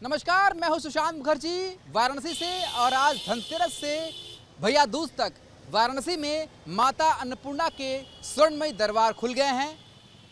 नमस्कार, मैं हूं सुशांत मुखर्जी वाराणसी से और आज धनतेरस से भैया दूज तक वाराणसी में माता अन्नपूर्णा के स्वर्णमयी दरबार खुल गए हैं।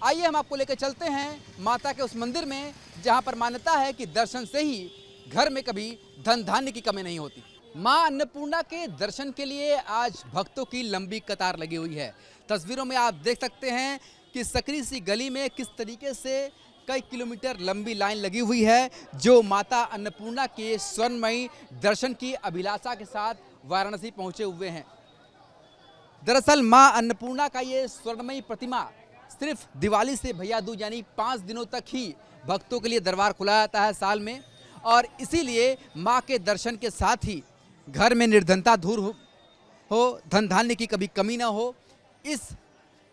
आइए हम आपको लेकर चलते हैं माता के उस मंदिर में जहां पर मान्यता है कि दर्शन से ही घर में कभी धन धान्य की कमी नहीं होती। मां अन्नपूर्णा के दर्शन के लिए आज भक्तों की लंबी कतार लगी हुई है। तस्वीरों में आप देख सकते हैं कि सकरी सी गली में किस तरीके से कई किलोमीटर लंबी लाइन लगी हुई है, जो माता अन्नपूर्णा के स्वर्णमयी दर्शन की अभिलाषा के साथ वाराणसी पहुंचे हुए हैं। दरअसल मां अन्नपूर्णा का ये स्वर्णमयी प्रतिमा सिर्फ दिवाली से भैया दूज यानी 5 दिनों तक ही भक्तों के लिए दरबार खुला जाता है साल में, और इसीलिए मां के दर्शन के साथ ही घर में निर्धनता दूर हो, धन धान्य की कभी कमी ना हो, इस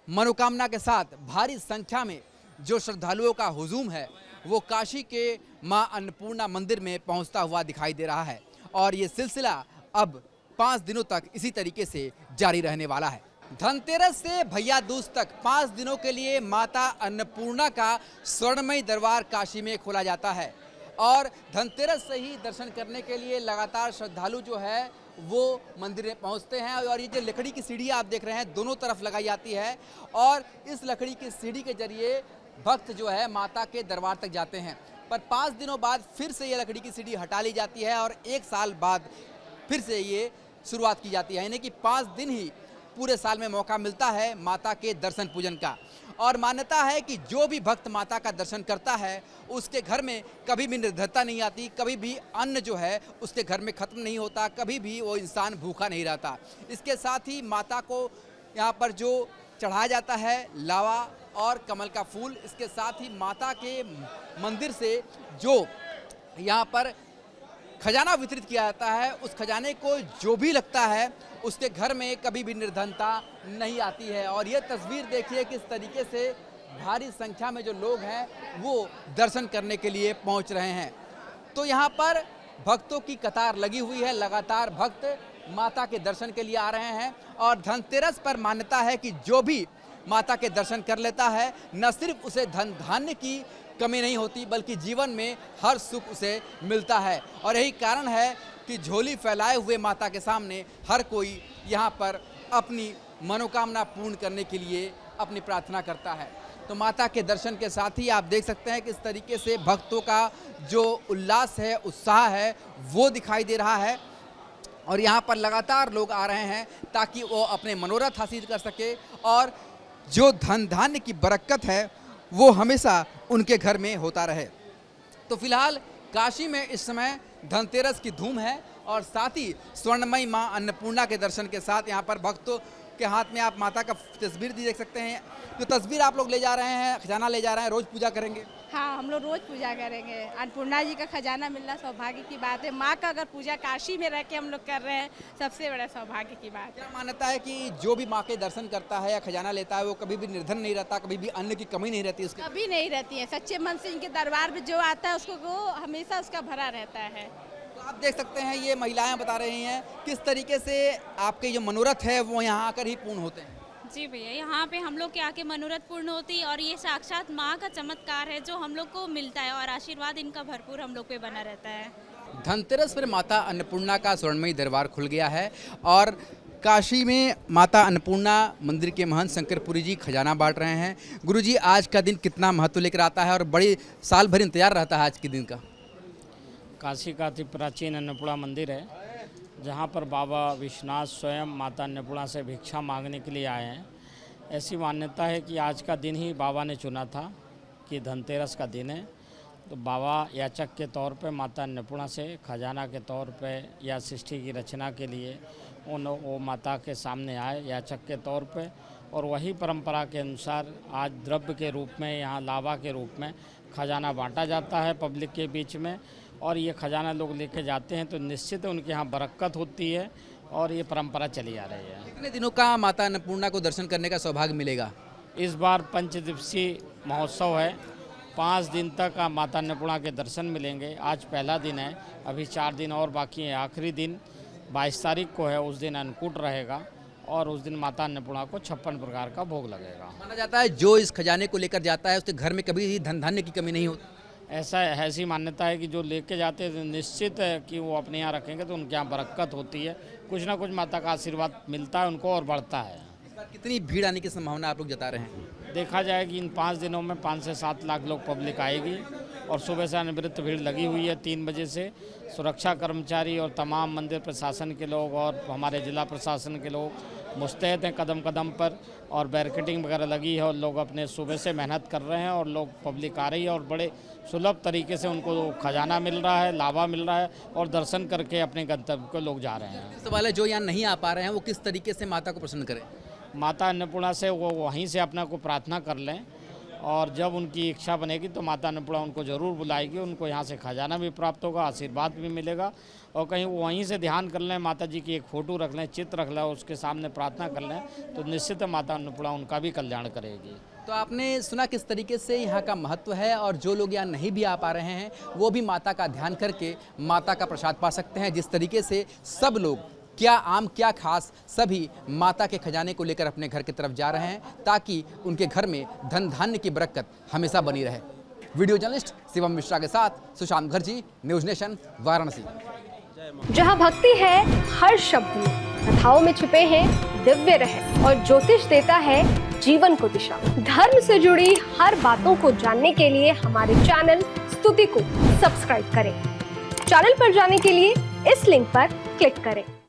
मनोकामना के साथ भारी संख्या में जो श्रद्धालुओं का हुजूम है वो काशी के मां अन्नपूर्णा मंदिर में पहुंचता हुआ दिखाई दे रहा है। और ये सिलसिला अब 5 दिनों तक इसी तरीके से जारी रहने वाला है। धनतेरस से भैया दूज तक 5 दिनों के लिए माता अन्नपूर्णा का स्वर्णमयी दरबार काशी में खोला जाता है और धनतेरस से ही दर्शन करने के लिए लगातार श्रद्धालु जो है वो मंदिर में पहुंचते हैं। और ये जो लकड़ी की सीढ़ी आप देख रहे हैं दोनों तरफ लगाई जाती है और इस लकड़ी की सीढ़ी के जरिए भक्त जो है माता के दरबार तक जाते हैं। पर 5 दिनों बाद फिर से ये लकड़ी की सीढ़ी हटा ली जाती है और 1 साल बाद फिर से ये शुरुआत की जाती है, यानी कि 5 दिन ही पूरे साल में मौका मिलता है माता के दर्शन पूजन का। और मान्यता है कि जो भी भक्त माता का दर्शन करता है उसके घर में कभी भी निर्धनता नहीं आती, कभी भी अन्न जो है उसके घर में ख़त्म नहीं होता, कभी भी वो इंसान भूखा नहीं रहता। इसके साथ ही माता को यहाँ पर जो चढ़ाया जाता है लावा और कमल का फूल, इसके साथ ही माता के मंदिर से जो यहाँ पर खजाना वितरित किया जाता है, उस खजाने को जो भी लगता है उसके घर में कभी भी निर्धनता नहीं आती है। और ये तस्वीर देखिए किस तरीके से भारी संख्या में जो लोग हैं वो दर्शन करने के लिए पहुंच रहे हैं। तो यहाँ पर भक्तों की कतार लगी हुई है, लगातार भक्त माता के दर्शन के लिए आ रहे हैं। और धनतेरस पर मान्यता है कि जो भी माता के दर्शन कर लेता है न सिर्फ उसे धन धान्य की कमी नहीं होती बल्कि जीवन में हर सुख उसे मिलता है। और यही कारण है कि झोली फैलाए हुए माता के सामने हर कोई यहाँ पर अपनी मनोकामना पूर्ण करने के लिए अपनी प्रार्थना करता है। तो माता के दर्शन के साथ ही आप देख सकते हैं कि इस तरीके से भक्तों का जो उल्लास है, उत्साह है, वो दिखाई दे रहा है। और यहाँ पर लगातार लोग आ रहे हैं ताकि वो अपने मनोरथ हासिल कर सके और जो धन धान्य की बरकत है वो हमेशा उनके घर में होता रहे। तो फिलहाल काशी में इस समय धनतेरस की धूम है और साथ ही स्वर्णमयी मां अन्नपूर्णा के दर्शन के साथ यहाँ पर भक्तों के हाथ में आप माता का तस्वीर भी देख सकते हैं। जो तस्वीर आप लोग ले जा रहे हैं, खजाना ले जा रहे हैं, रोज पूजा करेंगे? हाँ, हम लोग रोज पूजा करेंगे। अन्नपूर्णा जी का खजाना मिलना सौभाग्य की बात है। माँ का अगर पूजा काशी में रह के हम लोग कर रहे हैं, सबसे बड़ा सौभाग्य की बात है। क्या मान्यता है कि जो भी माँ के दर्शन करता है या खजाना लेता है वो कभी भी निर्धन नहीं रहता, कभी भी अन्न की कमी नहीं रहती उसके? कभी नहीं रहती है। सच्चे मन से इनके दरबार में जो आता है उसको वो हमेशा उसका भरा रहता है। तो आप देख सकते हैं ये महिलाएं बता रही हैं किस तरीके से आपके जो मनोरथ है वो यहाँ आकर ही पूर्ण होते हैं। जी भैया, यहाँ पे हम लोग के आके मनोरथ पूर्ण होती है और ये साक्षात माँ का चमत्कार है जो हम लोग को मिलता है और आशीर्वाद इनका भरपूर हम लोग पे बना रहता है। धनतेरस पर माता अन्नपूर्णा का स्वर्णमयी दरबार खुल गया है और काशी में माता अन्नपूर्णा मंदिर के महंत शंकरपुरी जी खजाना बांट रहे हैं। गुरुजी, आज का दिन कितना महत्व लेकर आता है और बड़ी साल भर इंतजार रहता है आज के दिन का? काशी का अति प्राचीन अन्नपूर्णा मंदिर है जहाँ पर बाबा विश्वनाथ स्वयं माता अन्नपूर्णा से भिक्षा मांगने के लिए आए हैं। ऐसी मान्यता है कि आज का दिन ही बाबा ने चुना था कि धनतेरस का दिन है, तो बाबा याचक के तौर पे माता अन्नपूर्णा से खजाना के तौर पे या सृष्टि की रचना के लिए वो माता के सामने आए याचक के तौर पे। और वही परंपरा के अनुसार आज द्रव्य के रूप में, यहाँ लावा के रूप में खजाना बांटा जाता है पब्लिक के बीच में। और ये खजाना लोग लेके जाते हैं तो निश्चित उनके यहाँ बरकत होती है और ये परंपरा चली आ रही है। कितने दिनों का माता अन्नपूर्णा को दर्शन करने का सौभाग्य मिलेगा? इस बार 5 दिवसीय महोत्सव है। 5 दिन तक माता अन्नपूर्णा के दर्शन मिलेंगे। आज पहला दिन है, अभी 4 दिन और बाकी हैं। आखिरी दिन 22 तारीख को है, उस दिन अन्नकूट रहेगा और उस दिन माता अन्नपूर्णा को 56 प्रकार का भोग लगेगा। माना जाता है जो इस खजाने को लेकर जाता है उसके घर में कभी भी धन धान्य की कमी नहीं होती। ऐसी मान्यता है कि जो लेके जाते हैं निश्चित है कि वो अपने यहाँ रखेंगे तो उनके यहाँ बरकत होती है, कुछ ना कुछ माता का आशीर्वाद मिलता है उनको और बढ़ता है। इस बार कितनी भीड़ आने की संभावना आप लोग जता रहे हैं? देखा जाए कि इन 5 दिनों में 5 से 7 लाख लोग पब्लिक आएगी और सुबह से अनवरत भीड़ लगी हुई है। 3 बजे से सुरक्षा कर्मचारी और तमाम मंदिर प्रशासन के लोग और हमारे जिला प्रशासन के लोग मुस्तैद हैं कदम कदम पर, और बैरिकेडिंग वगैरह लगी है और लोग अपने सुबह से मेहनत कर रहे हैं और लोग पब्लिक आ रही है और बड़े सुलभ तरीके से उनको खजाना मिल रहा है, लावा मिल रहा है और दर्शन करके अपने गंतव्य को लोग जा रहे हैं। सवाल है, जो यहाँ नहीं आ पा रहे हैं वो किस तरीके से माता को प्रसन्न करें? माता अन्नपूर्णा से वो वहीं से अपना को प्रार्थना कर लें और जब उनकी इच्छा बनेगी तो माता अन्नपूर्णा उनको ज़रूर बुलाएगी, उनको यहाँ से खजाना भी प्राप्त होगा, आशीर्वाद भी मिलेगा। और कहीं वो वहीं से ध्यान कर लें, माता जी की एक फ़ोटो रख लें, चित्र रख लें, उसके सामने प्रार्थना कर लें तो निश्चित माता अन्नपूर्णा उनका भी कल्याण करेगी। तो आपने सुना किस तरीके से यहाँ का महत्व है, और जो लोग यहाँ नहीं भी आ पा रहे हैं वो भी माता का ध्यान करके माता का प्रसाद पा सकते हैं। जिस तरीके से सब लोग, क्या आम क्या खास, सभी माता के खजाने को लेकर अपने घर की तरफ जा रहे हैं ताकि उनके घर में धन धान्य की बरकत हमेशा बनी रहे। वीडियो जर्नलिस्ट शिवम मिश्रा के साथ सुशांत मुखर्जी, न्यूज़ नेशन, वाराणसी। जहाँ भक्ति है हर शब्द में, कथाओं में छुपे हैं दिव्य रहस्य और ज्योतिष देता है जीवन को दिशा। धर्म से जुड़ी हर बातों को जानने के लिए हमारे चैनल स्तुति को सब्सक्राइब करें। चैनल पर जाने के लिए इस लिंक पर क्लिक करें।